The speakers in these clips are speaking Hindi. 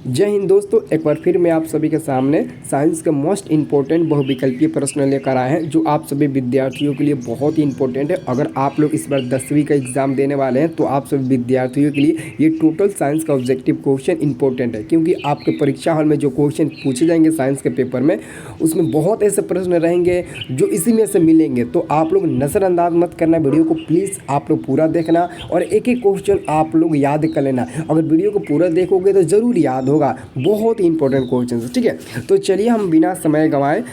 जय हिंद दोस्तों, एक बार फिर मैं आप सभी के सामने साइंस के मोस्ट इम्पोर्टेंट बहुविकल्पीय प्रश्न लेकर आए हैं जो आप सभी विद्यार्थियों के लिए बहुत ही इंपॉर्टेंट है। अगर आप लोग इस बार 10वीं का एग्ज़ाम देने वाले हैं तो आप सभी विद्यार्थियों के लिए ये टोटल साइंस का ऑब्जेक्टिव क्वेश्चन इंपॉर्टेंट है, क्योंकि आपके परीक्षा हॉल में जो क्वेश्चन पूछे जाएंगे साइंस के पेपर में उसमें बहुत ऐसे प्रश्न रहेंगे जो इसी में से मिलेंगे। तो आप लोग नज़रअंदाज मत करना, वीडियो को प्लीज़ आप लोग पूरा देखना और एक एक क्वेश्चन आप लोग याद कर लेना। अगर वीडियो को पूरा देखोगे तो ज़रूर याद होगा, बहुत ही इंपॉर्टेंट क्वेश्चन है। ठीक है, तो चलिए हम बिना समय गंवाए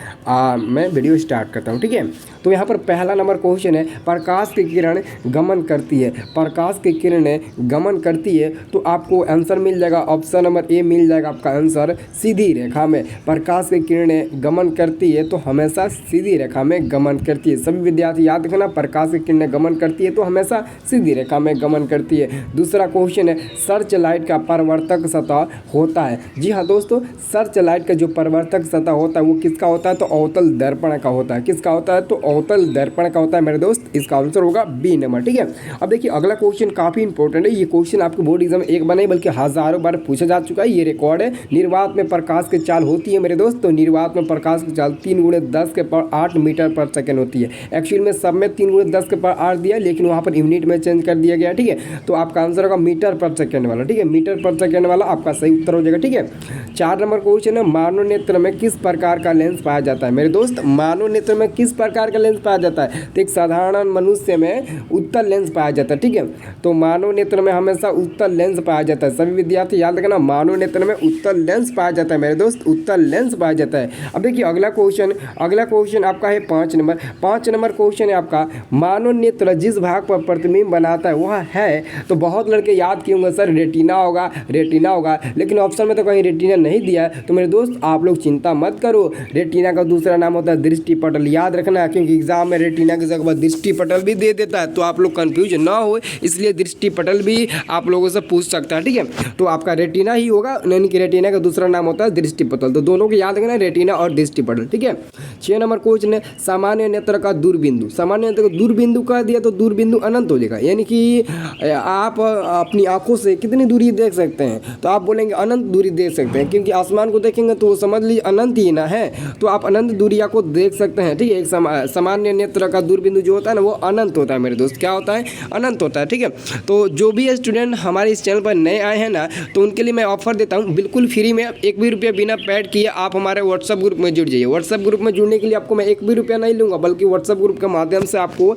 मैं वीडियो स्टार्ट करता हूँ। ठीक है, तो यहाँ पर पहला नंबर क्वेश्चन है, प्रकाश की किरण गमन करती है। प्रकाश की किरणें गमन करती है तो आपको आंसर मिल जाएगा, ऑप्शन नंबर ए मिल जाएगा आपका आंसर, सीधी रेखा में। प्रकाश की किरणें गमन करती है तो हमेशा सीधी रेखा में गमन करती है। सभी विद्यार्थी याद रखना, प्रकाश की किरणें गमन करती है तो हमेशा सीधी रेखा में गमन करती है। दूसरा क्वेश्चन है, सर्च लाइट का परावर्तक सतह होता है। जी हाँ दोस्तों, सर्च लाइट का जो परावर्तक सतह होता है वो किसका होता है? तो अवतल दर्पण का होता है। किसका होता है? तो अवतल दर्पण का होता है मेरे दोस्त। इसका आंसर होगा बी नंबर। ठीक है, अब देखिए अगला क्वेश्चन काफी इंपॉर्टेंट है। ये क्वेश्चन आपके बोर्ड एग्जाम एक बार नहीं बल्कि हजारों बार पूछा जा चुका है, ये रिकॉर्ड है। निर्वात में प्रकाश की चाल होती है मेरे दोस्त, तो निर्वात में प्रकाश की चाल 3 × 10⁸ मीटर पर सेकेंड होती है। एक्चुअल में सब में 3 × 10⁸ दिया है, लेकिन वहाँ पर यूनिट में चेंज कर दिया गया। ठीक है, तो आपका आंसर होगा मीटर पर सेकेंड वाला। ठीक है, मीटर पर सेकेंड वाला आपका सही उत्तर हो जाएगा। ठीक है, 4 नंबर क्वेश्चन है, मानव नेत्र में किस प्रकार का लेंस पाया जाता है? मेरे दोस्त, मानव नेत्र में किस प्रकार का लेंस पाया जाता है? तो एक साधारण मनुष्य में उत्तल लेंस पाया जाता है। ठीक है, तो मानव नेत्र में हमेशा उत्तल लेंस पाया जाता है। सभी विद्यार्थी याद रखना, मानव नेत्र में उत्तल लेंस पाया जाता है मेरे दोस्त, उत्तल लेंस पाया जाता है। अब देखिए अगला क्वेश्चन आपका है 5 नंबर। 5 नंबर क्वेश्चन है आपका, मानव नेत्र जिस भाग पर प्रतिबिंब बनाता है वह है, तो बहुत लड़के याद किए होंगे सर रेटिना होगा, रेटिना होगा, लेकिन ऑप्शन में तो कहीं रेटिना नहीं दिया है। तो मेरे दोस्त आप लोग चिंता मत करो, रेटिना का दूसरा नाम होता है दृष्टि पटल। याद रखना, क्योंकि एग्जाम में रेटिना की जगह पर दृष्टि पटल भी दे देता है, तो आप लोग कंफ्यूज ना हो, इसलिए दृष्टि पटल भी आप लोगों से पूछ सकता है। ठीक है, तो आपका रेटिना ही होगा, यानी कि रेटिना का दूसरा नाम होता है दृष्टि पटल। तो दोनों को याद रखना, रेटिना और दृष्टि पटल। ठीक है, 6 नंबर क्वेश्चन है, सामान्य नेत्र का दूरबिंदु। सामान्य नेत्र का दूरबिंदु कह दिया तो दूरबिंदु अनंत हो जाएगा, यानी कि आप अपनी आंखों से कितनी दूरी देख सकते हैं? तो आप बोलेंगे अनंत दूरी देख सकते हैं, क्योंकि आसमान को देखेंगे तो वो समझ लीजिए अनंत ही ना है, तो आप अनंत दूरिया को देख सकते हैं। ठीक है, एक सामान्य नेत्र का दूरबिंदु जो होता है ना वो अनंत होता है मेरे दोस्त। क्या होता है? अनंत होता है। ठीक है, तो जो भी स्टूडेंट हमारे इस चैनल पर नए आए हैं ना, तो उनके लिए मैं ऑफर देता हूँ बिल्कुल फ्री में, 1 भी रुपया बिना पेड किए आप हमारे व्हाट्सएप ग्रुप में जुड़ जाइए। व्हाट्सएप ग्रुप में जुड़ने के लिए आपको मैं 1 भी रुपया नहीं लूँगा, बल्कि व्हाट्सएप ग्रुप के माध्यम से आपको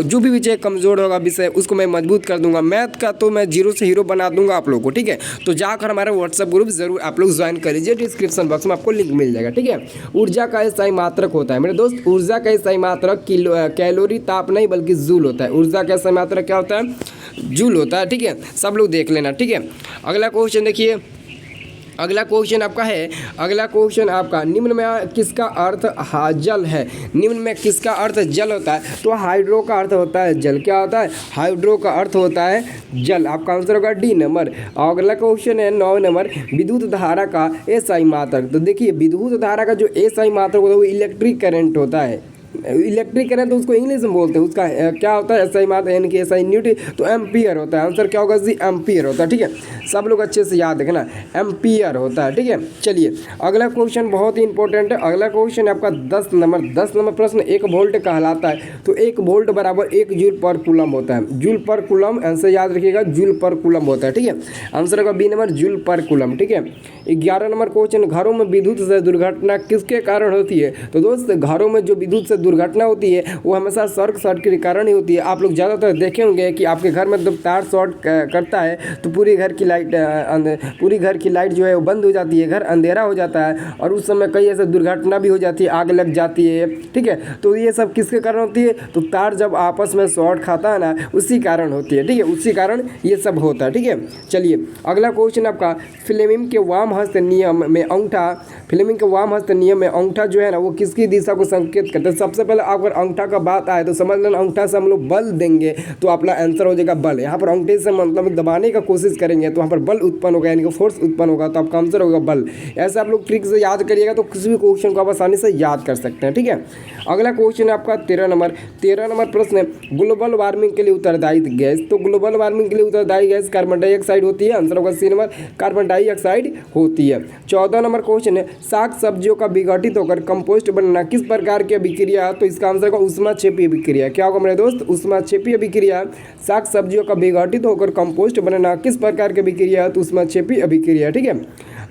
जो भी विषय कमजोर होगा विषय उसको मैं मजबूत कर दूंगा। मैथ का तो मैं जीरो से हीरो बना दूंगा आप लोगों को। ठीक है, तो जाकर हमारा व्हाट्सएप ग्रुप जरूर आप लोग ज्वाइन कर लीजिए, डिस्क्रिप्शन बॉक्स में आपको लिंक मिल जाएगा। ठीक है, ऊर्जा का स्थायी मात्रक होता है मेरे दोस्त, ऊर्जा का स्थायी मात्रक कैलोरी ताप नहीं बल्कि जूल होता है। ऊर्जा का स्थायी मात्रक क्या होता है? जूल होता है। ठीक है, सब लोग देख लेना। ठीक है, अगला क्वेश्चन देखिए, अगला क्वेश्चन आपका निम्न में किसका अर्थ जल है? निम्न में किसका अर्थ जल होता है? तो हाइड्रो का अर्थ होता है जल। क्या होता है? हाइड्रो का अर्थ होता है जल। आपका आंसर होगा डी नंबर। अगला क्वेश्चन है 9 नंबर, विद्युत धारा का एसआई मात्रक। तो देखिए विद्युत धारा का जो एसआई मात्रक होता है वो इलेक्ट्रिक करंट होता है। इलेक्ट्रिक करंट तो उसको इंग्लिश में बोलते हैं, उसका क्या होता है? एसआई मात्रा यानी कि एसआई न्यूटन, तो एम्पियर होता है। आंसर क्या होगा जी? एम्पियर होता है। ठीक है, सब लोग अच्छे से याद रखना, एम्पियर होता है। ठीक है, चलिए अगला क्वेश्चन बहुत ही इंपॉर्टेंट है। अगला क्वेश्चन आपका 10 नंबर प्रश्न, 1 वोल्ट कहलाता है, तो 1 वोल्ट बराबर 1 जूल पर कूलम होता है। जूल पर कूलम, आंसर याद रखिएगा, जूल पर कूलम होता है। ठीक है, आंसर होगा बी नंबर, जूल पर कूलम। ठीक है, 11 नंबर क्वेश्चन, घरों में विद्युत से दुर्घटना किसके कारण होती है? तो दोस्त घरों में जो विद्युत से दुर्घटना होती है वो हमेशा शॉर्ट सर्किट के कारण ही होती है। आप लोग ज़्यादातर देखे होंगे कि आपके घर में जब तार शॉर्ट करता है तो पूरी घर की लाइट जो है वो बंद हो जाती है, घर अंधेरा हो जाता है, और उस समय कई ऐसे दुर्घटना भी हो जाती है, आग लग जाती है। ठीक है, तो ये सब किसके कारण होती है? तो तार जब आपस में शॉर्ट खाता है ना, उसी कारण होती है। ठीक है, उसी कारण ये सब होता है। ठीक है, चलिए अगला क्वेश्चन आपका, फ्लेमिंग के वाम हस्त नियम में अंगूठा जो है ना वो किसकी दिशा को संकेत करता है? सबसे पहले अगर अंगूठा का बात आए तो समझ लेना अंगूठा से हम लोग बल देंगे तो अपना आंसर हो जाएगा बल। यहाँ पर अंगूठे से मतलब दबाने का कोशिश करेंगे तो वहाँ पर बल उत्पन्न होगा, यानी कि फोर्स उत्पन्न होगा, तो आपका आंसर होगा बल। ऐसे आप लोग ट्रिक से याद करिएगा तो किसी भी क्वेश्चन को आप आसानी से याद कर सकते हैं, ठीक है। अगला क्वेश्चन है आपका 13 नंबर प्रश्न है ग्लोबल वार्मिंग के लिए उत्तरदायी गैस। तो ग्लोबल वार्मिंग के लिए उत्तरदायी गैस कार्बन डाइऑक्साइड होती है, आंसर होगा सी नंबर कार्बन डाइऑक्साइड होती है। 14 नंबर क्वेश्चन है साग सब्जियों का विघटित होकर कंपोस्ट बनना किस प्रकार की अभिक्रिया। तो इसका आंसर होगा ऊष्माक्षेपीय अभिक्रिया। क्या होगा मेरे दोस्त, ऊष्माक्षेपीय अभिक्रिया। साग सब्जियों का विघटित होकर कंपोस्ट बनना किस प्रकार की अभिक्रिया, तो ऊष्माक्षेपीय अभिक्रिया, ठीक है।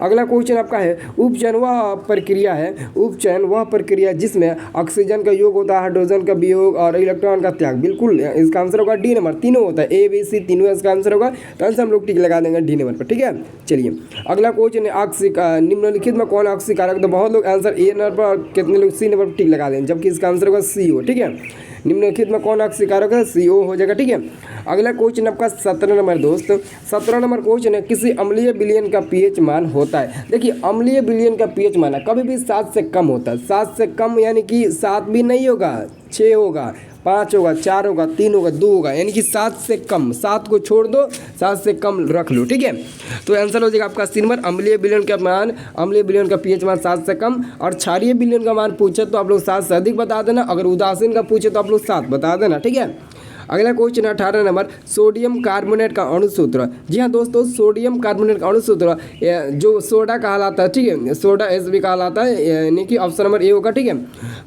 अगला क्वेश्चन आपका है उपचयन वह प्रक्रिया है, उपचयन वह प्रक्रिया जिसमें ऑक्सीजन का योग होता है, हाइड्रोजन का वियोग और इलेक्ट्रॉन का त्याग। बिल्कुल इसका आंसर होगा डी नंबर, तीनों होता है, ए बी सी तीनों इसका आंसर होगा। तो आंसर हम लोग टिक लगा देंगे डी नंबर पर, ठीक है। चलिए अगला क्वेश्चन है निम्नलिखित में कौन ऑक्सीकारक। तो बहुत लोग आंसर ए नंबर पर, कितने लोग सी नंबर पर टिक लगा देंगे, जबकि इसका आंसर होगा सी हो, ठीक है। निम्नलिखित में कौन ऑक्सीकारक है, CO हो जाएगा, ठीक है। अगला क्वेश्चन आपका 17 नंबर दोस्त, 17 नंबर क्वेश्चन है किसी अम्लीय विलयन का pH मान होता है। देखिए अम्लीय विलयन का pH मान कभी भी 7 से कम होता है, 7 से कम यानी कि 7 भी नहीं होगा, 6 होगा, 5 होगा, 4 होगा, 3 होगा, 2 होगा, यानी कि 7 से कम, 7 को छोड़ दो, 7 से कम रख लो, ठीक है। तो आंसर हो जाएगा आपका सी नंबर अम्लीय विलयन का मान, अम्लीय विलयन का pH मान 7 से कम। और क्षारीय विलयन का मान पूछे तो आप लोग 7 से अधिक बता देना, अगर उदासीन का पूछे तो आप लोग 7 बता देना, ठीक है। अगला क्वेश्चन 18 नंबर सोडियम कार्बोनेट का अणुसूत्र। जी हाँ दोस्तों, सोडियम कार्बोनेट का अणुसूत्र जो सोडा कहलाता है, ठीक है, सोडा SB कहलाता है, यानी कि ऑप्शन नंबर ए होगा, ठीक है,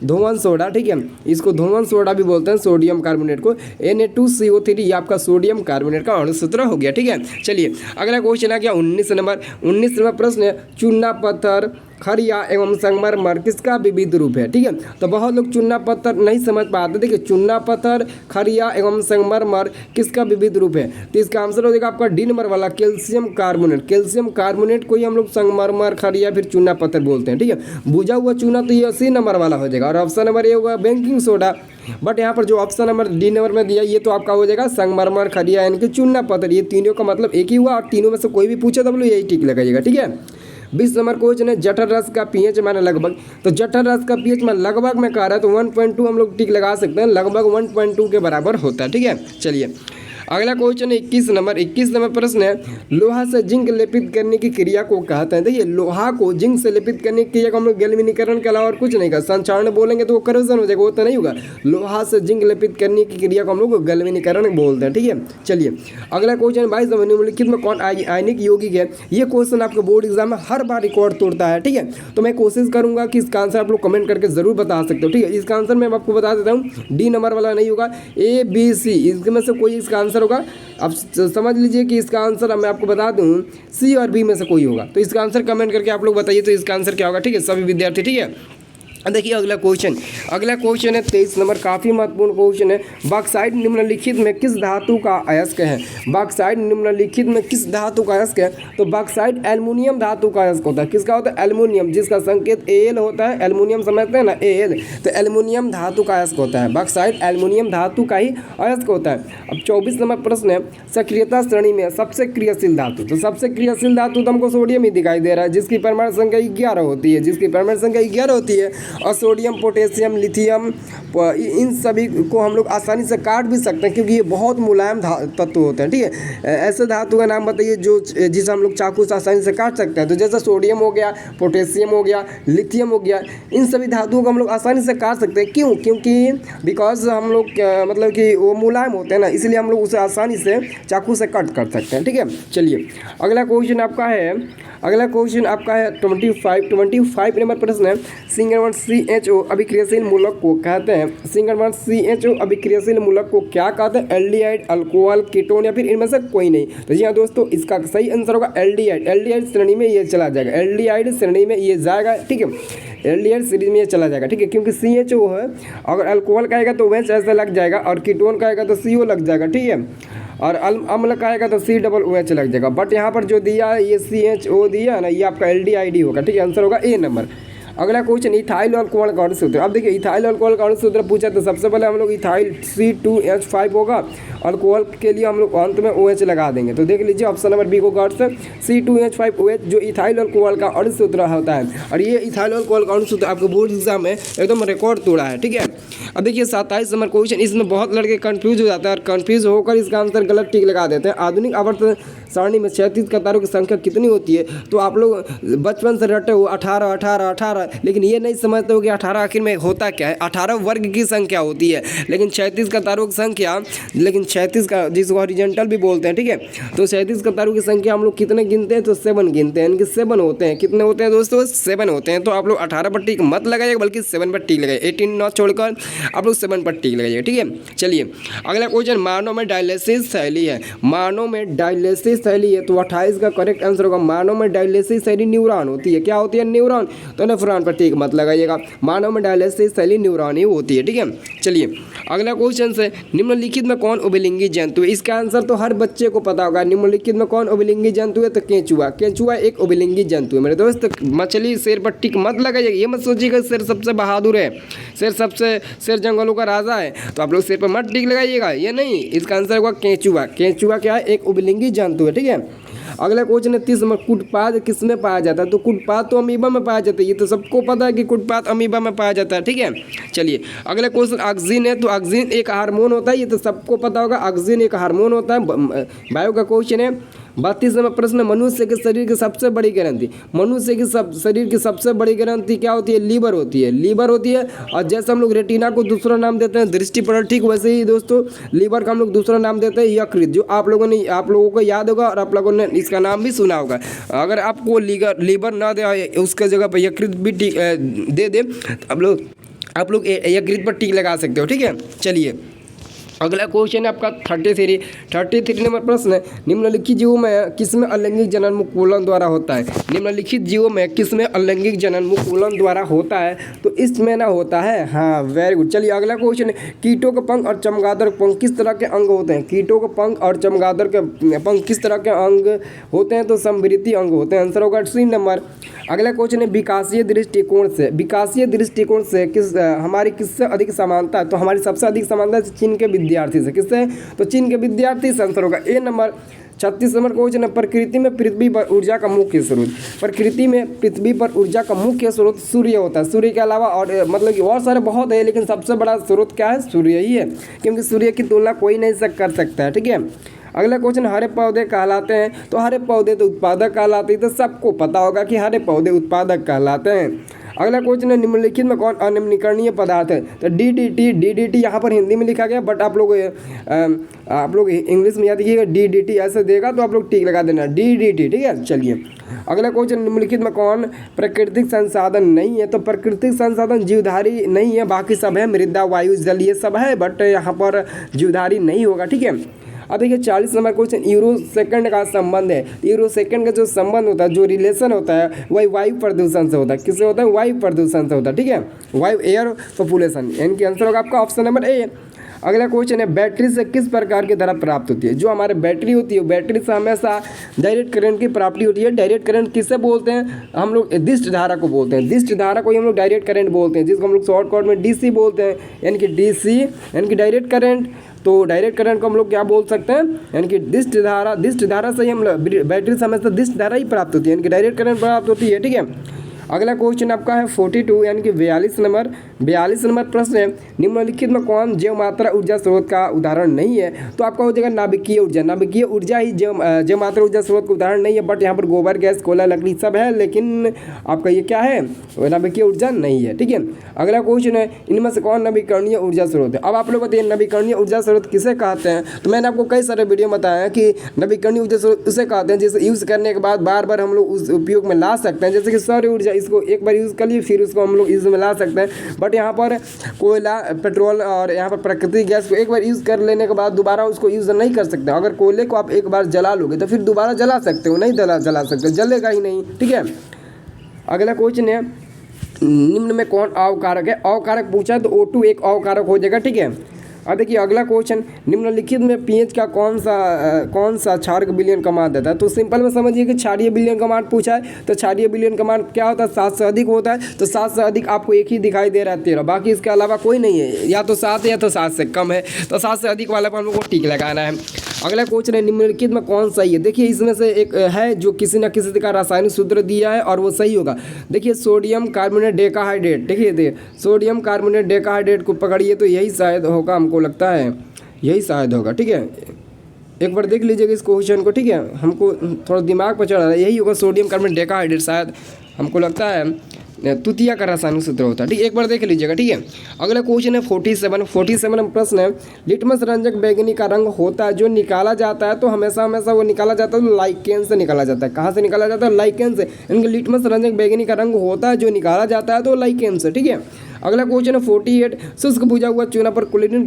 धोवन सोडा, ठीक है, इसको धोवन सोडा भी बोलते हैं सोडियम कार्बोनेट को। Na2CO3 ये आपका सोडियम कार्बोनेट का अणुसूत्र हो गया, ठीक है। चलिए अगला क्वेश्चन आ गया 19 नंबर प्रश्न है चूना पत्थर खरिया एवं संगमरमर किसका विविध रूप है, ठीक है। तो बहुत लोग चूना पत्थर नहीं समझ पाते, देखिए चूना पत्थर खरिया एवं संगमरमर किसका विविध रूप है। तो इसका आंसर हो जाएगा आपका डी नंबर वाला कैल्शियम कार्बोनेट। कैल्शियम कार्बोनेट को ही हम लोग संगमरमर खरिया फिर चूना पत्थर बोलते हैं, ठीक है। बुझा हुआ चूना तो ये सी नंबर वाला हो जाएगा। और ऑप्शन नंबर ए होगा बेकिंग सोडा, बट यहाँ पर जो ऑप्शन नंबर डी नंबर में दिया ये तो आपका हो जाएगा संगमरमर खरिया यानी कि चूना पत्थर। ये तीनों का मतलब एक ही हुआ और तीनों में से कोई भी पूछे तो आप लोग यही टिक लगाइएगा, ठीक है। 20 नंबर क्वेश्चन है जठर रस का pH मान लगभग। तो जठर रस का pH मान लगभग में कह रहा है तो 1.2 हम लोग टिक लगा सकते हैं, लगभग 1.2 के बराबर होता है, ठीक है। चलिए अगला क्वेश्चन है 21 नंबर प्रश्न है लोहा से जिंक लेपित करने की क्रिया को कहते हैं। देखिए लोहा को जिंक से लेपित करने की क्रिया को हम लोग गैल्वेनीकरण के अलावा और कुछ नहीं कर, संक्षारण बोलेंगे तो वो करोजन हो जाएगा, वो तो नहीं होगा। लोहा से जिंक लेपित करने की क्रिया को हम लोग गैल्वेनीकरण बोलते हैं, ठीक है। चलिए अगला क्वेश्चन 22 निम्नलिखित में कौन आयनिक यौगिक है। ये क्वेश्चन आपके बोर्ड एग्जाम में हर बार रिकॉर्ड तोड़ता है, ठीक है। तो मैं कोशिश करूंगा कि इसका आंसर आप लोग कमेंट करके जरूर बता सकते हो, ठीक है। इसका आंसर मैं आपको बता देता हूँ, डी नंबर वाला नहीं होगा, ABC इसमें से कोई इसका आंसर होगा। अब समझ लीजिए कि इसका आंसर मैं आपको बता दूं सी और बी में से कोई होगा। तो इसका आंसर कमेंट करके आप लोग बताइए तो इसका आंसर क्या होगा, ठीक है सभी विद्यार्थी, ठीक है। देखिए अगला क्वेश्चन है 23 नंबर, काफ़ी महत्वपूर्ण क्वेश्चन है। बॉक्साइट निम्नलिखित में किस धातु का अयस्क है। बॉक्साइट निम्नलिखित में किस धातु का अयस्क है। तो बॉक्साइट एल्युमिनियम धातु का अयस्क होता है। किसका होता है, एल्युमिनियम, जिसका संकेत Al होता है। एल्युमिनियम समझते हैं ना, Al, तो एल्युमिनियम धातु का अयस्क होता है। बॉक्साइट एल्युमिनियम धातु का ही अयस्क होता है। अब 24 नंबर प्रश्न है सक्रियता श्रेणी में सबसे क्रियाशील धातु। तो सबसे क्रियाशील धातु तो हमको सोडियम ही दिखाई दे रहा है, जिसकी परमाणु संख्या 11 होती है, जिसकी परमाणु संख्या 11 होती है। और सोडियम, पोटेशियम, लिथियम, इन सभी को हम लोग आसानी से काट भी सकते हैं क्योंकि ये बहुत मुलायम तत्व होते हैं, ठीक है। ऐसे धातु का नाम बताइए जो जिसे हम लोग चाकू से आसानी से काट सकते हैं। तो जैसे सोडियम हो गया, पोटेशियम हो गया, लिथियम हो गया, इन सभी धातुओं को हम लोग आसानी से काट सकते हैं। क्यों, क्योंकि बिकॉज हम लोग मतलब कि वो मुलायम होते हैं ना, इसलिए हम लोग उसे आसानी से चाकू से कट कर सकते हैं, ठीक है। चलिए अगला क्वेश्चन आपका है 25 नंबर प्रश्न है सिंगल CHO अभिक्रियाशील मूलक को कहते हैं। सिंगल CHO अभिक्रियाशील मूलक को क्या कहते हैं, एल्डिहाइड, अल्कोहल, कीटोन या फिर इनमें से कोई नहीं। तो जी हाँ दोस्तों, इसका सही आंसर होगा एल्डिहाइड। एल्डिहाइड श्रेणी में ये चला जाएगा, एल्डिहाइड श्रेणी में ये जाएगा, ठीक है। एल्डिहाइड श्रेणी में ये चला जाएगा, ठीक है, क्योंकि CHO है। अगर अल्कोहल कहेगा तो OH ऐसा लग जाएगा, और कीटोन कहेगा तो CO लग जाएगा, ठीक है। और अम्ल कहेगा तो COOH लग जाएगा। बट यहाँ पर जो दिया है ये CHO दिया है ना, ये आपका LDID होगा, ठीक है, आंसर होगा ए नंबर। अगला क्वेश्चन इथाइल अल्कोहल का अणु सूत्र। अब देखिए इथाइल अल्कोहल का अणु सूत्र पूछा तो सबसे पहले हम लोग इथाइल C2H5 होगा, अल्कोहल के लिए हम लोग अंत में OH लगा देंगे। तो देख लीजिए ऑप्शन नंबर बी को गौर से, C2H5OH जो इथाइल अल्कोहल का अणु सूत्र होता है। और ये इथाइल अल्कोहल का अणु सूत्र आपके बोर्ड एग्जाम में एकदम रिकॉर्ड तोड़ा है, ठीक है। अब देखिए 27 नंबर क्वेश्चन, इसमें बहुत लड़के कंफ्यूज हो जाते हैं और कंफ्यूज होकर इसका आंसर गलत टिक लगा देते हैं। आधुनिक आवर्त सारणी में 36 कतारों की संख्या कितनी होती है? तो आप लोग बचपन से रटे हो 18 18 18, लेकिन ये नहीं समझते हो कि 18 आखिर में होता क्या है। 18 वर्ग की संख्या होती है, लेकिन 36 कतारों की संख्या, लेकिन 36 का जिसको हॉरिजॉन्टल भी बोलते हैं, ठीक है। तो 36 कतारों की संख्या हम लोग कितने गिनते हैं? तो 7 गिनते हैं, इनके 7 होते हैं। कितने होते हैं दोस्तों? 7 होते हैं। तो आप लोग 18 पर टिक मत लगाइएगा, बल्कि 7 पर टिक लगाइए। 18 न छोड़कर आप लोग 7 पर टिक लगाइएगा, ठीक है। चलिए अगला क्वेश्चन, मानव में डायलिसिस शैली है। मानव में डायलिसिस शैली है, तो 28 का करेक्ट आंसर होगा। मानव में डायलिसिस शैली न्यूरॉन होती है। क्या होती है? न्यूरॉन। तो नेफ्रॉन पर टिक मत लगाइएगा। मानव में डायलिसिस शैली न्यूरॉन ही होती है, ठीक है। चलिए अगला क्वेश्चन से, निम्नलिखित में कौन उभयलिंगी जंतु है? इसका आंसर तो हर बच्चे को पता होगा। निम्नलिखित में कौन उभयलिंगी जंतु है? तो केंचुआ। केंचुआ एक उभयलिंगी जंतु है मेरे दोस्त। मछली शेर पर टिक मत लगाइएगा। ये मत सोचिएगा शेर सबसे बहादुर है, शेर जंगलों का राजा है, तो आप लोग शेर पर मत टिक लगाइएगा, ये नहीं। इसका आंसर होगा केंचुआ। केंचुआ क्या है? एक उभयलिंगी जंतु है, ठीक है। अगला क्वेश्चन है 30 नंबर, कुटपाद किसमें पाया जाता है? तो कुटपाद तो अमीबा में पाया जाता है। ये तो सबको पता है कि कुटपाद अमीबा में पाया जाता है, ठीक है। चलिए अगला क्वेश्चन, ऑक्सीजन है, तो ऑक्सीजन एक हार्मोन होता है। ये तो सबको पता होगा, ऑक्सीजन एक हार्मोन होता है। बायो का क्वेश्चन है 32 नंबर प्रश्न, मनुष्य के शरीर की सबसे बड़ी ग्रंथि। मनुष्य की शरीर की सबसे बड़ी ग्रंथि क्या होती है? लीवर होती है। लीवर होती है। और जैसे हम लोग रेटिना को दूसरा नाम देते हैं दृष्टिपटल, ठीक वैसे ही दोस्तों लीवर का हम लोग दूसरा नाम देते हैं यकृत, जो आप लोगों को याद होगा और आप लोगों ने इसका नाम भी सुना होगा। अगर आपको लीवर ना दे उसके जगह पर यकृत भी दे दे, तो आप लोग यकृत पर टिक लगा सकते हो, ठीक है। चलिए अगला क्वेश्चन है आपका 33 नंबर प्रश्न है, निम्नलिखित जीवों में किसमें अलैंगिक जनन मुक्त कोलन द्वारा होता है? निम्नलिखित जीवों में किसमें अलैंगिक जनन मुक्त कोलन द्वारा होता है? तो इसमें ना होता है। हाँ वेरी गुड। चलिए अगला क्वेश्चन है, कीटों के पंख और चमगादड़ पंख किस तरह के अंग होते हैं? कीटों के पंख और चमगादड़ के पंख किस तरह के अंग होते हैं? तो समवृत्ति अंग होते हैं। आंसर होगा 3 नंबर। अगला क्वेश्चन है, विकासीय दृष्टिकोण से हमारी किससे अधिक समानता है? तो हमारी सबसे अधिक समानता चीन के विद्यार्थी से। किससे? तो चीन के विद्यार्थी से। आंसर होगा ए नंबर। 36 नंबर क्वेश्चन है, प्रकृति में पृथ्वी पर ऊर्जा का मुख्य स्रोत। प्रकृति में पृथ्वी पर ऊर्जा का मुख्य स्रोत सूर्य होता है। सूर्य के अलावा और मतलब कि और सारे बहुत है, लेकिन सबसे बड़ा स्रोत क्या है? सूर्य ही है, क्योंकि सूर्य की तुलना कोई नहीं कर सकता है, ठीक है। अगला क्वेश्चन, हरे पौधे कहलाते हैं। तो हरे पौधे तो उत्पादक कहलाते हैं, तो सबको पता होगा कि हरे पौधे उत्पादक कहलाते हैं। अगला क्वेश्चन है, निम्नलिखित में कौन अनिम्नीकरणीय पदार्थ है? तो DDT यहाँ पर हिंदी में लिखा गया, बट आप लोग इंग्लिश में याद रखिएगा, DDT ऐसे देगा तो आप लोग टिक लगा देना, DDT, ठीक है। चलिए अगला क्वेश्चन, निम्नलिखित में कौन प्राकृतिक संसाधन नहीं है? तो प्राकृतिक संसाधन जीवधारी नहीं है, बाकी सब है, मृदा वायु जल ये सब है, बट यहाँ पर जीवधारी नहीं होगा, ठीक है। अब देखिए 40 नंबर क्वेश्चन, यूरो सेकंड का संबंध है। यूरो सेकंड का जो संबंध होता है, जो रिलेशन होता है, वही वायु प्रदूषण से होता है। किससे होता है? वायु प्रदूषण से होता है, ठीक है। वायु एयर पॉपुलेशन, इनकी आंसर होगा आपका ऑप्शन नंबर ए। अगला क्वेश्चन है, बैटरी से किस प्रकार की धारा प्राप्त होती है? जो हमारे बैटरी होती है, बैटरी से हमेशा डायरेक्ट करंट की प्राप्ति होती है। डायरेक्ट करंट किससे बोलते हैं? हम लोग दिष्ट धारा को बोलते हैं। दिष्ट धारा को ही हम लोग डायरेक्ट करंट बोलते हैं, जिसको हम लोग शॉर्टकट में DC बोलते हैं, यानी कि DC यानी कि डायरेक्ट करंट। तो डायरेक्ट करंट को हम लोग क्या बोल सकते हैं? यानी कि दिष्ट धारा से ही हम बैटरी से हमेशा दिष्ट धारा ही प्राप्त होती है, यानी कि डायरेक्ट करंट प्राप्त होती है, ठीक है। अगला क्वेश्चन आपका है 42 यानी कि 42 नंबर प्रश्न है, निम्नलिखित में कौन जैव मात्रा ऊर्जा स्रोत का उदाहरण नहीं है? तो आपका हो जाएगा नाभिकीय ऊर्जा ही जैव मात्रा ऊर्जा स्रोत का उदाहरण नहीं है, बट यहाँ पर गोबर गैस कोयला लकड़ी सब है, लेकिन आपका ये क्या है? नाभिकीय ऊर्जा नहीं है, ठीक है। अगला क्वेश्चन है, इनमें से कौन नवीकरणीय ऊर्जा स्रोत है? अब आप लोग बताइए नवीकरणीय ऊर्जा स्रोत किसे कहते हैं? तो मैंने आपको कई सारे वीडियो बताया कि नवीकरणीय ऊर्जा स्रोत उसे कहते हैं जिसे यूज़ करने के बाद बार बार हम लोग उस उपयोग में ला सकते हैं। जैसे कि सौर ऊर्जा, इसको एक बार यूज़ कर लिए फिर उसको हम लोग यूज़ में ला सकते हैं, बट यहाँ पर कोयला, पेट्रोल और यहाँ पर प्राकृतिक गैस को एक बार यूज़ कर लेने के बाद दोबारा उसको यूज़ नहीं कर सकते। अगर कोयले को आप एक बार जला लोगे तो फिर दोबारा जला सकते हो, नहीं जला सकते, जलेगा ही नहीं, ठीक है। अगला क्वेश्चन है, निम्न में कौन अवकारक है? अवकारक पूछा तो O2 एक अवकारक हो जाएगा, ठीक है। अब देखिए अगला क्वेश्चन, निम्नलिखित में पीएच का कौन सा क्षारक विलयन का मान देता है। तो सिंपल में समझिए कि क्षारीय विलयन का मान पूछा है, तो क्षारीय विलयन का मान क्या होता है, 7 से अधिक होता है। तो 7 से अधिक आपको एक ही दिखाई दे रहा है 13, बाकी इसके अलावा कोई नहीं है, या तो 7 है या तो 7 से कम है। तो 7 से अधिक वाला पर हम लोग को टिक लगाना है। अगला क्वेश्चन है, निम्नलिखित में कौन सही है। देखिए इसमें से एक है जो किसी न किसी का रासायनिक सूत्र दिया है और वो सही होगा। देखिए सोडियम कार्बोनेट डेकाहाइड्रेट, देखिए सोडियम कार्बोनेट डेकाहाइड्रेट को पकड़िए, तो यही शायद होगा, हमको लगता है यही शायद होगा। ठीक है, एक बार देख लीजिएगा इस क्वेश्चन को। ठीक है, हमको थोड़ा दिमाग पर चढ़ रहा है, यही होगा सोडियम कार्बोनेट डेकाहाइड्रेट, शायद हमको लगता है तुतिया का रासायनिक सूत्र होता है। ठीक, एक बार देख लीजिएगा। ठीक है, अगला क्वेश्चन है 47 में प्रश्न है, लिटमस रंजक बैंगनी का रंग होता है जो निकाला जाता है, तो हमेशा वो निकाला जाता है लाइकेन से निकाला जाता है। कहाँ से निकाला जाता है? लाइकेन से। इनके लिटमस रंजक बैंगनी का रंग होता है जो निकाला जाता है तो लाइकेन से। ठीक है, अगला क्वेश्चन है 48, शुष्क बुझा हुआ चूना पर क्लोरीन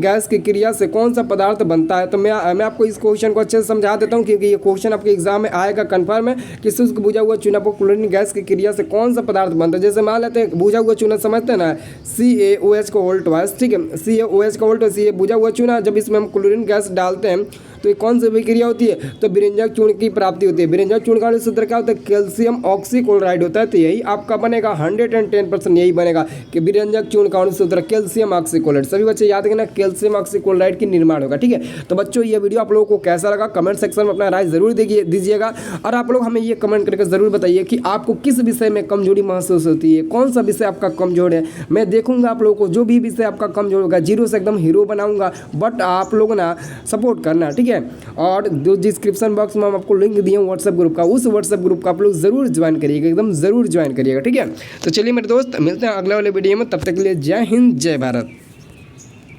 गैस की क्रिया से कौन सा पदार्थ बनता है। तो मैं आपको इस क्वेश्चन को अच्छे से समझा देता हूँ, क्योंकि ये क्वेश्चन आपके एग्जाम में आएगा कंफर्म है कि शुष्क बुझा हुआ चूना पर क्लोरीन गैस की क्रिया से कौन सा पदार्थ बनता है। जैसे मान लेते हैं बुझा हुआ चूना समझते हैं ना, CaOH का होल्ड ट्वाइस। ठीक है, CaOH का होल्ड, Ca बुझा हुआ चूना, जब इसमें हम क्लोरीन गैस डालते हैं तो ये कौन सी विक्रिया होती है, तो बिरंजक चूर्ण की प्राप्ति होती है। बिरंजक चूर्ण का सूत्र क्या होता है, कैल्शियम ऑक्सीक्लोराइड होता है। तो यही आपका बनेगा 110% यही बनेगा कि बिरंजक चूर्ण का सूत्र कैल्शियम ऑक्सीक्लोराइड। सभी बच्चे याद रखना, कैल्शियम ऑक्सीक्लोराइड की निर्माण होगा। ठीक है, तो बच्चों ये वीडियो आप लोगों को कैसा लगा कमेंट सेक्शन में अपना राय जरूर दीजिएगा, और आप लोग हमें ये कमेंट करके जरूर बताइए कि आपको किस विषय में कमजोरी महसूस होती है, कौन सा विषय आपका कमजोर है। मैं देखूंगा आप लोगों को, जो भी विषय आपका कमजोर होगा जीरो से एकदम हीरो बनाऊंगा, बट आप लोग ना सपोर्ट करना। ठीक है, और जो डिस्क्रिप्शन बॉक्स में हम आपको लिंक दिए व्हाट्सएप ग्रुप का, उस व्हाट्सएप ग्रुप का आप लोग जरूर ज्वाइन करिएगा, एकदम जरूर ज्वाइन करिएगा। ठीक है, तो चलिए मेरे दोस्त मिलते हैं अगले वाले वीडियो में, तब तक के लिए जय हिंद जय भारत।